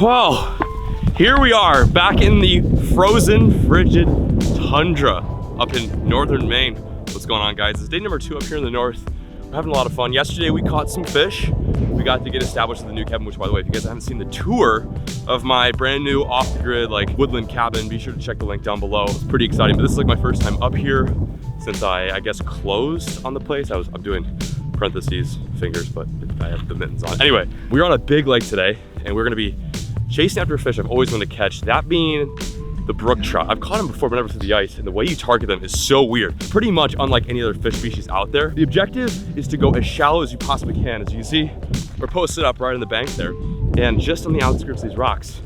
Well, here we are back in the frozen, frigid tundra up in northern Maine. What's going on, guys? It's day number 2 up here in the north. We're having a lot of fun. Yesterday we caught some fish. We got to get established in the new cabin, which, by the way, if you guys haven't seen the tour of my brand new off-the-grid like woodland cabin, be sure to check the link down below. It's pretty exciting, but this is like my first time up here since I guess closed on the place. I'm doing parentheses fingers, but I have the mittens on. Anyway, we're on a big lake today and we're gonna be chasing after a fish I've always wanted to catch, that being the brook trout. I've caught them before, but never through the ice, and the way you target them is so weird. Pretty much unlike any other fish species out there. The objective is to go as shallow as you possibly can. As you can see, we're posted up right on the bank there, and just on the outskirts of these rocks,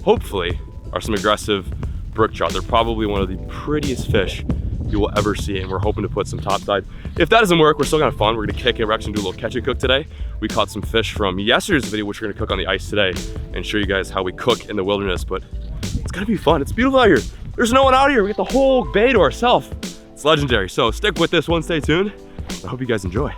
hopefully, are some aggressive brook trout. They're probably one of the prettiest fish you will ever see, and we're hoping to put some topside. If that doesn't work, we're still gonna have fun. We're gonna kick it. We're actually gonna do a little catch and cook today. We caught some fish from yesterday's video, which we're gonna cook on the ice today and show you guys how we cook in the wilderness, but it's gonna be fun. It's beautiful out here. There's no one out here. We got the whole bay to ourselves. It's legendary. So stick with this one, stay tuned. I hope you guys enjoy.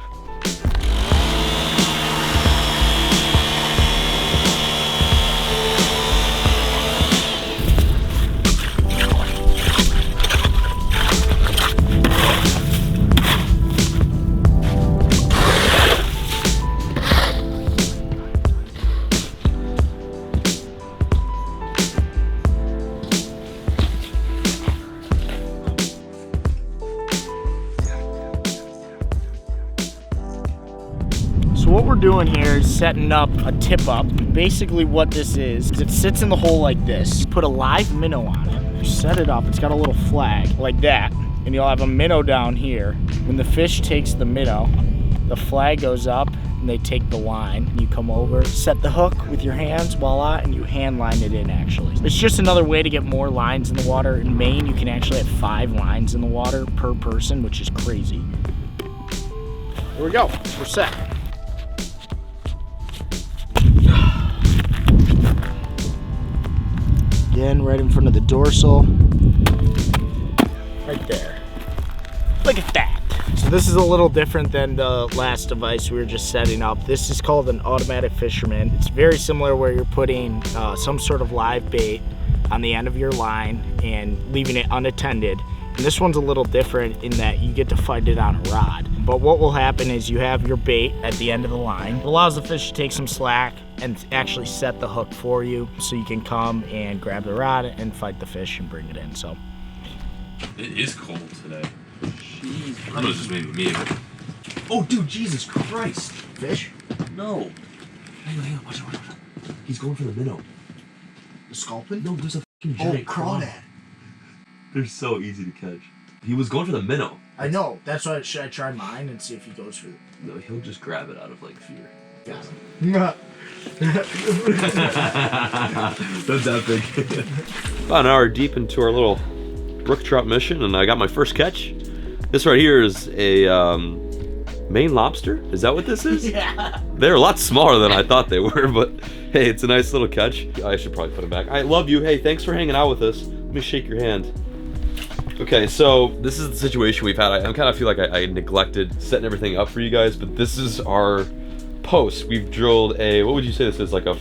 What we're doing here is setting up a tip up. Basically what this is it sits in the hole like this. You put a live minnow on it. You set it up, it's got a little flag like that, and you'll have a minnow down here. When the fish takes the minnow, the flag goes up and they take the line. You come over, set the hook with your hands, voila, and you hand line it in actually. It's just another way to get more lines in the water. In Maine, you can actually have 5 lines in the water per person, which is crazy. Here we go, we're set. Again, right in front of the dorsal. Right there. Look at that. So this is a little different than the last device we were just setting up. This is called an automatic fisherman. It's very similar where you're putting some sort of live bait on the end of your line and leaving it unattended. And this one's a little different in that you get to fight it on a rod. But what will happen is you have your bait at the end of the line. It allows the fish to take some slack and actually set the hook for you so you can come and grab the rod and fight the fish and bring it in. So it is cold today. Jeez. I thought it was just maybe me. Oh, dude, Jesus Christ. Fish? No. Hang on, watch out. He's going for the minnow. The sculpin? No, there's a fucking giant crawdad. They're so easy to catch. He was going for the minnow. I know. That's why should I try mine and see if he goes for it? No, he'll just grab it out of like fear. Got him. That's that big. About an hour deep into our little brook trout mission, and I got my first catch. This right here is a Maine lobster. Is that what this is? Yeah. They're a lot smaller than I thought they were, but hey, it's a nice little catch. I should probably put them back. I love you. Hey, thanks for hanging out with us. Let me shake your hand. Okay, so this is the situation we've had. I kind of feel like I neglected setting everything up for you guys, but this is our post. We've drilled a, what would you say this is, like a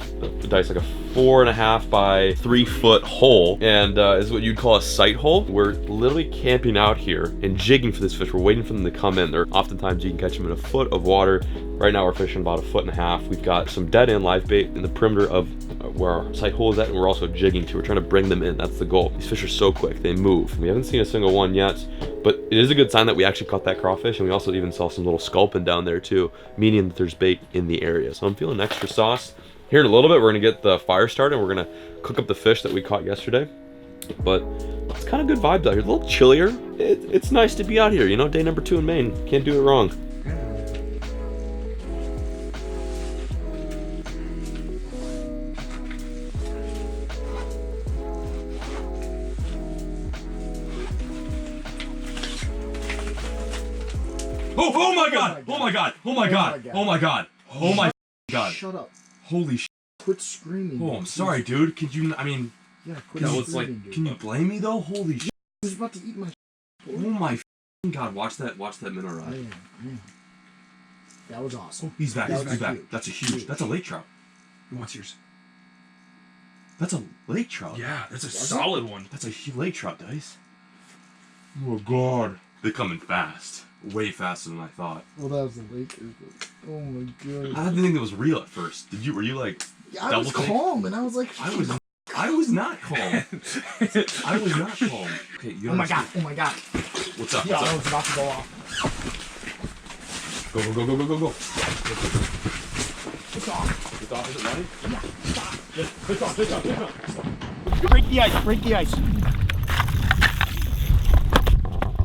dice, like a 4.5 by 3 foot hole, and is what you'd call a sight hole. We're literally camping out here and jigging for this fish. We're waiting for them to come in. Oftentimes you can catch them in a foot of water. Right now we're fishing about 1.5 feet. We've got some dead end live bait in the perimeter of where our sight hole is at, and we're also jigging too. We're trying to bring them in. That's the goal. These fish are so quick, they move. We haven't seen a single one yet, but it is a good sign that we actually caught that crawfish, and we also even saw some little sculpin down there too, meaning that there's bait in the area. So I'm feeling extra sauce. Here in a little bit, we're gonna get the fire started, and we're gonna cook up the fish that we caught yesterday. But it's kind of good vibes out here. A little chillier. It's nice to be out here, you know, day number 2 in Maine. Can't do it wrong. Oh my god! Oh my god! Oh my god! Oh my god! Oh my god! Shut up. Holy shit. Quit screaming. Oh, I'm sorry, dude. Could you, I mean, Yeah, quit no, screaming, it's like, dude. can you blame me though? Holy shit. I was about to eat my Oh my god, watch that minnow rod. Man. That was awesome. Oh, he's back, That he's was back. cute. That's a huge, that's a lake trout. What's yours? That's a lake trout. Yeah, that's a solid one. That's a lake trout, Dice. Oh God. They're coming fast. Way faster than I thought. Well, that was the Lakers. Oh my God. I didn't think it was real at first. Were you like I was calm, and I was like, I was not calm. I was not calm. Okay, Oh my God. Oh my God. What's up? Yeah, What's I up? was about to go off. Go, go, go, go, go, go, go. It's off. It's off, is it running? Yeah, stop. It's off, it's off, it's off. Break the ice. Break the ice.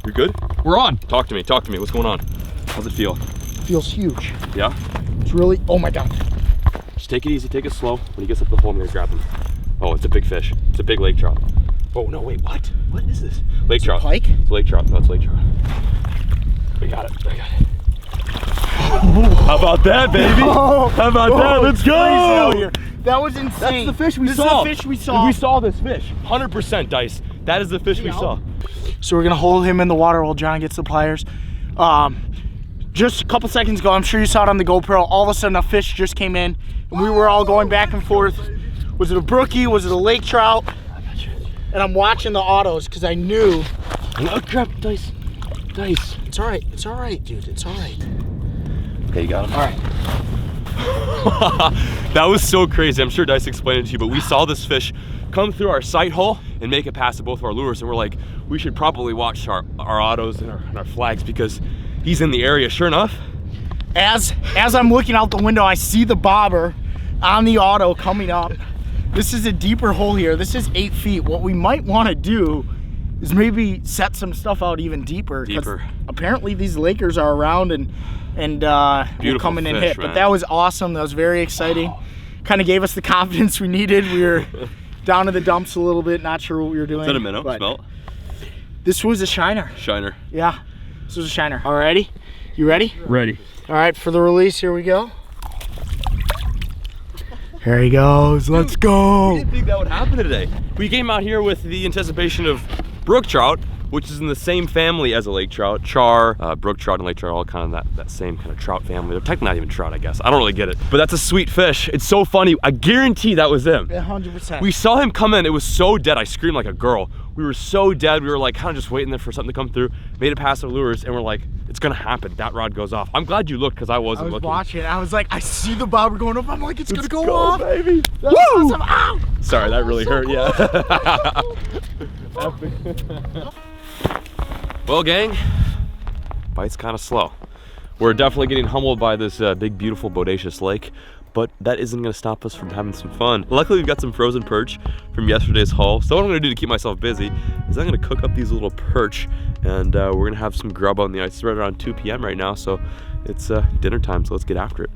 You're good? We're on. Talk to me, talk to me. What's going on? How's it feel? Feels huge. Yeah? It's really. Oh my God. Just take it easy, take it slow. When he gets up the hole, I'm gonna grab him. Oh, it's a big fish. It's a big lake trout. Oh no, wait, what? What is this? Lake trout. Pike? It's a lake trout. No, it's lake trout. We got it. I got it. How about that, baby? Oh, How about that? Let's crazy out go! here. That was insane. That's the fish we This saw. is the fish we saw. We saw this fish. 100% Dice. That is the fish we saw. So we're gonna hold him in the water while John gets the pliers. Just a couple seconds ago, I'm sure you saw it on the GoPro, all of a sudden a fish just came in and we were all going back and forth. Was it a brookie? Was it a lake trout? And I'm watching the autos because I knew. Oh crap, Dice. Dice. It's all right, dude, it's all right. Okay, you got him. All right. That was so crazy. I'm sure Dice explained it to you, but we saw this fish come through our sight hole and make it past both of our lures, and we're like, we should probably watch our autos and our flags because he's in the area. Sure enough, As I'm looking out the window, I see the bobber on the auto coming up. This is a deeper hole here. This is 8 feet. What we might want to do is maybe set some stuff out even deeper. 'Cause apparently these Lakers are around and will come in and hit. Man. But that was awesome. That was very exciting. Kind of gave us the confidence we needed. We were down in the dumps a little bit, not sure what we were doing. is that a minnow? Smell it. This was a shiner. Shiner. Yeah, this was a shiner. Alrighty, you ready? Ready. All right, for the release, here we go. Here he goes, let's go. We didn't think that would happen today. We came out here with the anticipation of brook trout, which is in the same family as a lake trout. Char, brook trout and lake trout are all kind of that same kind of trout family. They're technically not even trout, I guess. I don't really get it, but that's a sweet fish. It's so funny. I guarantee that was him. 100%. We saw him come in. It was so dead. I screamed like a girl. We were so dead. We were like kind of just waiting there for something to come through. Made it past our lures, and we're like, it's gonna happen. That rod goes off. I'm glad you looked because I wasn't looking. Watching. I was like, I see the bobber going up. I'm like, it's gonna go off, baby. That's awesome. Ow! Sorry, that really hurt. Cool. Yeah. Well, gang, bite's kind of slow. We're definitely getting humbled by this big, beautiful, bodacious lake, but that isn't gonna stop us from having some fun. Luckily, we've got some frozen perch from yesterday's haul. So what I'm gonna do to keep myself busy is I'm gonna cook up these little perch, and we're gonna have some grub on the ice. It's right around 2 p.m. right now, so it's dinner time, so let's get after it.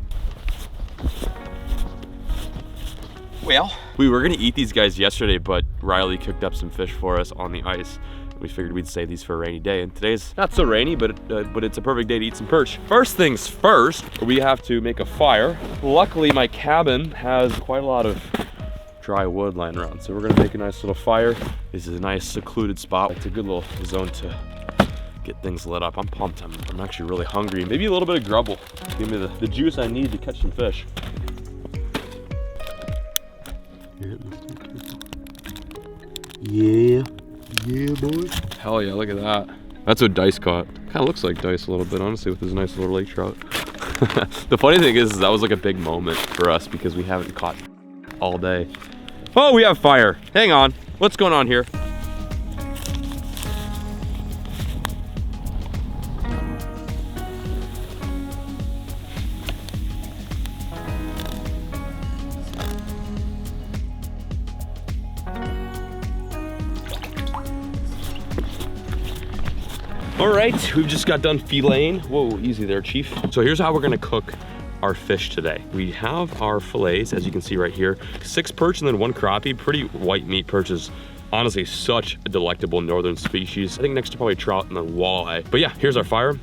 Well, we were gonna eat these guys yesterday, but Riley cooked up some fish for us on the ice. We figured we'd save these for a rainy day, and today's not so rainy, but it's a perfect day to eat some perch. First things first, we have to make a fire. Luckily, my cabin has quite a lot of dry wood lying around, so we're gonna make a nice little fire. This is a nice secluded spot. It's a good little zone to get things lit up. I'm pumped. I'm actually really hungry. Maybe a little bit of grub will give me the juice I need to catch some fish. Yeah. Yeah, boy. Hell yeah, look at that. That's what Dice caught. Kind of looks like Dice a little bit, honestly, with his nice little lake trout. The funny thing is that was like a big moment for us because we haven't caught all day. Oh, we have fire. Hang on. What's going on here? All right, we've just got done filleting. Whoa, easy there, Chief. So here's how we're gonna cook our fish today. We have our fillets, as you can see right here, 6 perch and then 1 crappie. Pretty white meat. Perch is honestly such a delectable northern species. I think next to probably trout and then walleye. But yeah, here's our fire.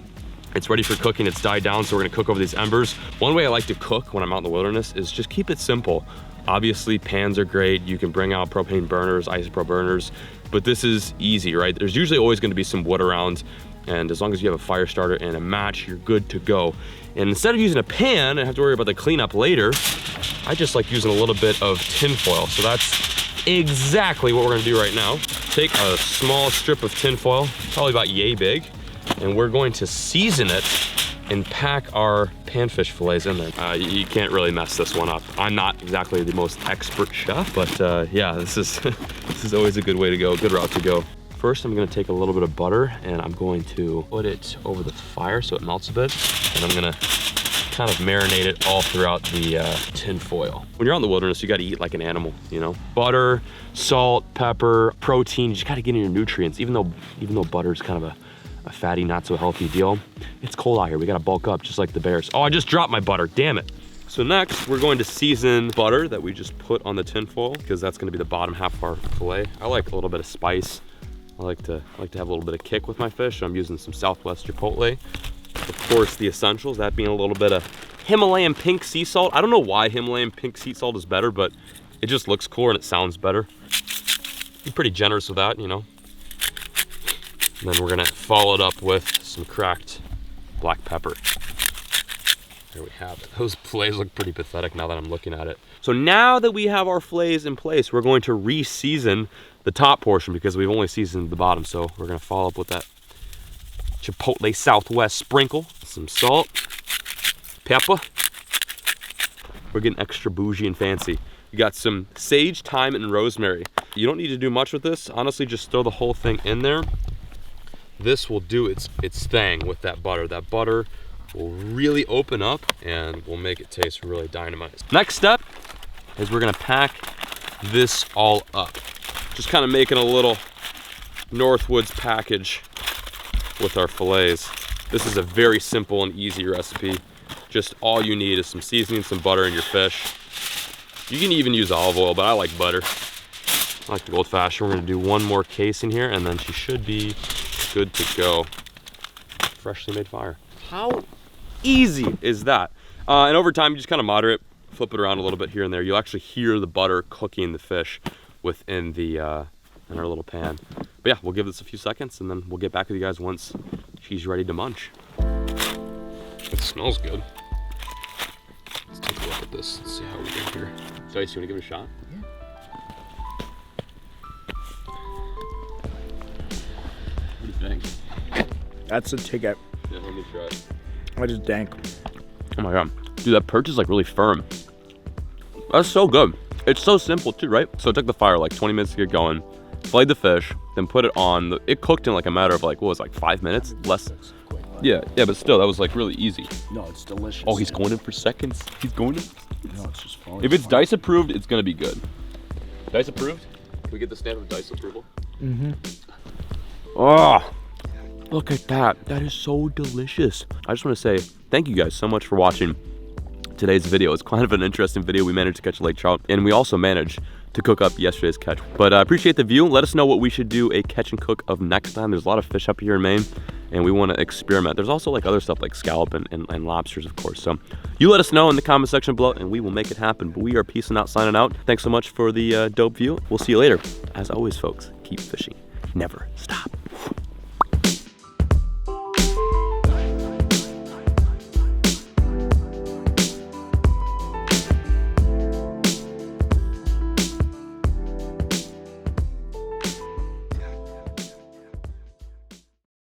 It's ready for cooking, it's died down, so we're gonna cook over these embers. One way I like to cook when I'm out in the wilderness is just keep it simple. Obviously, pans are great. You can bring out propane burners, isopro burners, but this is easy, right? There's usually always gonna be some wood around, and as long as you have a fire starter and a match, you're good to go. And instead of using a pan and have to worry about the cleanup later, I just like using a little bit of tin foil. So that's exactly what we're gonna do right now. Take a small strip of tin foil, probably about yay big, and we're going to season it and pack our panfish fillets in there. You can't really mess this one up. I'm not exactly the most expert chef, but yeah, this is this is always a good way to go, good route to go. First, I'm gonna take a little bit of butter and I'm going to put it over the fire so it melts a bit, and I'm gonna kind of marinate it all throughout the tin foil. When you're out in the wilderness, you gotta eat like an animal, you know? Butter, salt, pepper, protein, you just gotta get in your nutrients, even though butter is kind of a fatty, not so healthy deal. It's cold out here, we gotta bulk up just like the bears. Oh, I just dropped my butter, damn it. So next, we're going to season butter that we just put on the tin foil, because that's gonna be the bottom half of our filet. I like a little bit of spice. I like to have a little bit of kick with my fish, so I'm using some Southwest Chipotle. Of course, the essentials, that being a little bit of Himalayan pink sea salt. I don't know why Himalayan pink sea salt is better, but it just looks cooler and it sounds better. I'm pretty generous with that, you know. And then we're gonna follow it up with some cracked black pepper. There we have it. Those fillets look pretty pathetic now that I'm looking at it. So now that we have our fillets in place, we're going to re-season the top portion because we've only seasoned the bottom. So we're gonna follow up with that Chipotle Southwest sprinkle, some salt, pepper. We're getting extra bougie and fancy. We got some sage, thyme, and rosemary. You don't need to do much with this. Honestly, just throw the whole thing in there. This will do its thing with that butter. That butter will really open up and will make it taste really dynamite. Next step is we're gonna pack this all up. Just kind of making a little Northwoods package with our fillets. This is a very simple and easy recipe. Just all you need is some seasoning, some butter, and your fish. You can even use olive oil, but I like butter. I like the old fashioned. We're gonna do one more case in here and then she should be good to go. Freshly made fire. How easy is that? And over time, you just kind of moderate, flip it around a little bit here and there. You'll actually hear the butter cooking the fish within the in our little pan. But yeah, we'll give this a few seconds and then we'll get back with you guys once she's ready to munch. It smells good. Let's take a look at this and see how we go here. Dice, you wanna give it a shot? Yeah. What do you think? That's a ticket. Yeah, let me try it. I just dank. Oh my God. Dude, that perch is like really firm. That's so good. It's so simple too, right? So it took the fire like 20 minutes to get going, filleted the fish, then put it on. It cooked in like a matter of like, what was it, like 5 minutes? Less. Yeah, but still, that was like really easy. No, it's delicious. Oh, he's going in for seconds. He's going in. No, it's just fine. If it's Dice approved, it's gonna be good. Dice approved? Can we get the stamp of Dice approval? Mm-hmm. Oh, look at that. That is so delicious. I just want to say thank you guys so much for watching today's video. It's kind of an interesting video. We managed to catch a lake trout and we also managed to cook up yesterday's catch. But I appreciate the view. Let us know what we should do a catch and cook of next time. There's a lot of fish up here in Maine and we want to experiment. There's also like other stuff like scallop and lobsters, of course. So you let us know in the comment section below and we will make it happen. But we are peacing out, signing out. Thanks so much for the dope view. We'll see you later. As always, folks, keep fishing. Never stop.